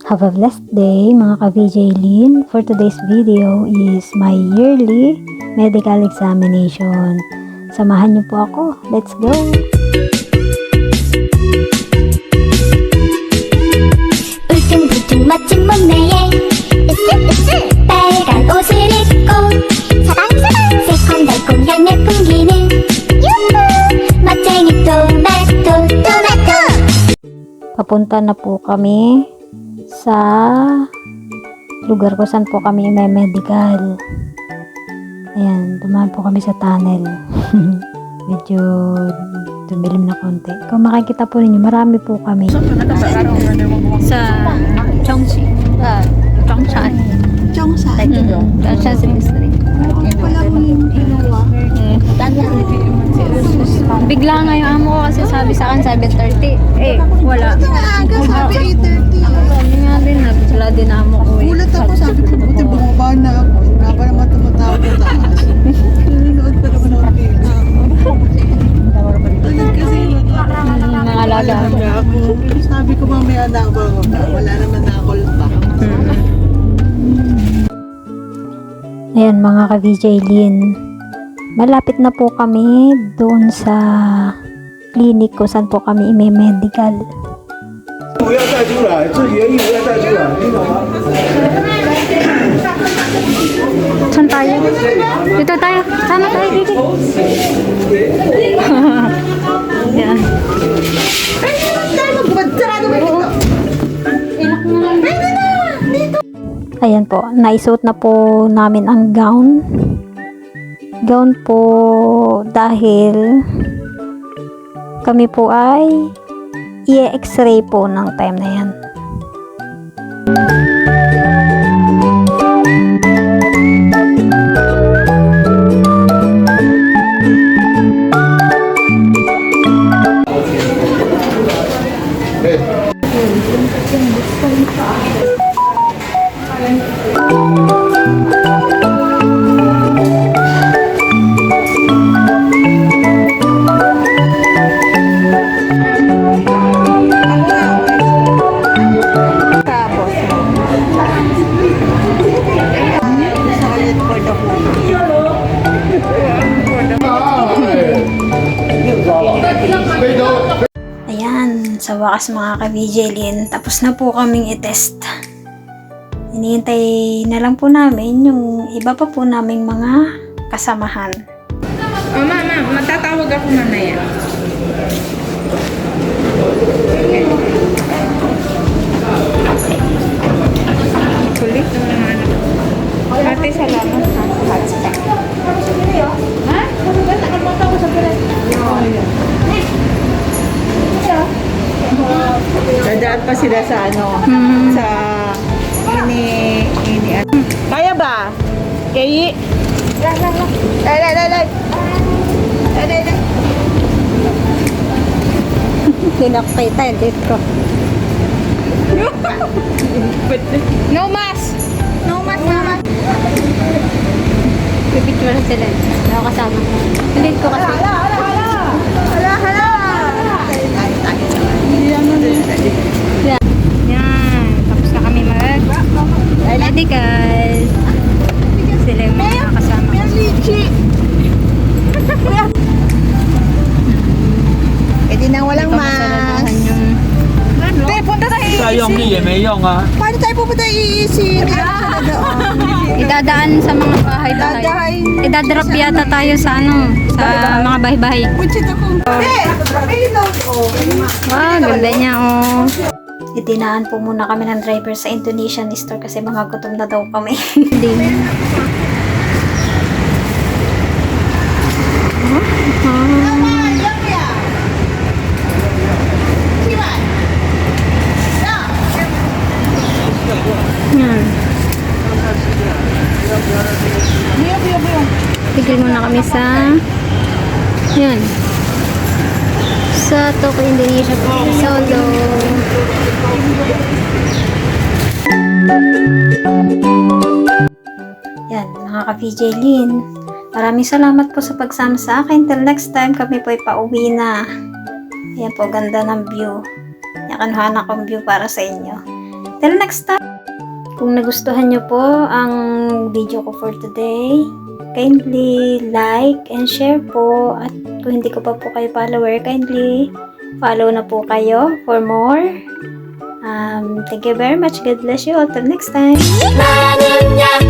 Have a blessed day mga ka-VJ Lin. For today's video is my yearly medical examination. Samahan niyo po ako. Let's go! 울퉁불퉁 멋진 몸매에 으쓱으쓱 빨간 옷을 입고 사방사방 새콤달콤 향을 풍기는 유후 멋쟁이 토마토 Papunta na po kami sa lugar ko saan po kami may medical. Ayan, dumaan po kami sa tunnel. Medyo dumilim na konti. Kung makikita po ninyo, marami po kami. Sa Chongqing. Chongshan. Chongshan. Chongshan District. Bigla nga yung amo ko kasi sabi sa akin 7:30. Eh, wala. Aga, sabi 8:30. Sabi nga din, nabigla din amo ko eh. Gulat ako, sabi ko, buti bumaba na ako. Nga pa naman tumatawag na taas. Nanonood pa naman ako dito. Kasi Mga alaga. ako. Sabi ko mamaya na ako. Wala naman na ako pa. Ayan mga ka-VJ Lin. Malapit na po kami doon sa clinic ko saan po kami may medical. 不要带出来，自己的衣服要带出来，听懂吗？ Saan tayo? Dito tayo. Sama tayo dito. Yan. Ayan po, naisuot na po namin ang gown. Gown po dahil kami po ay i-x-ray po ng time na yan. Ayan, sa wakas mga ka-VJ Lin, tapos na po kaming i-test. Hinihintay na lang po namin yung iba pa po naming mga kasamahan. Oh, mama, matatawag ako mamaya. Kulit naman ang anak ko. Ate, salamat ha sa hotspot. Ha? Nakalimutan ko sa pala. Dadaan pa sila sa ano, sa ini. Kaya ba? Kaya? Lay. Kinakita yung dito. No mask! Pipicture na sila. Ako kasama. Pilit ko kasi. Yan. Tapos na kami mag-medical. Sila yung mga kasama ko. Pwede nang walang mask. Punta tayo! 再用力也没用啊。 Paano tayo pupunta iisin? Idadaan sa mga bahay-bahay. Dadahay. Idadrop yata tayo sa ano, sa mga bahay-bahay. Putsit ako. Wow, ganda niya oh. Itinaan po muna kami ng driver sa Indonesian store kasi mga gutom na daw kami. Hindi. Yan. Tigil muna kami sa yan. Sa Tokyo, Indonesia po. Solo. Yan, mga ka-VJ Lin. Maraming salamat po sa pagsama sa akin. Till next time, kami po ay pauwi na. Ayan po, ganda ng view. Nakanuhan akong view para sa inyo. Till next time! Kung nagustuhan nyo po ang video ko for today, kindly like and share po. At kung hindi ko pa po kayo follower, kindly follow na po kayo for more. Thank you very much. God bless you all. Till next time! 나는야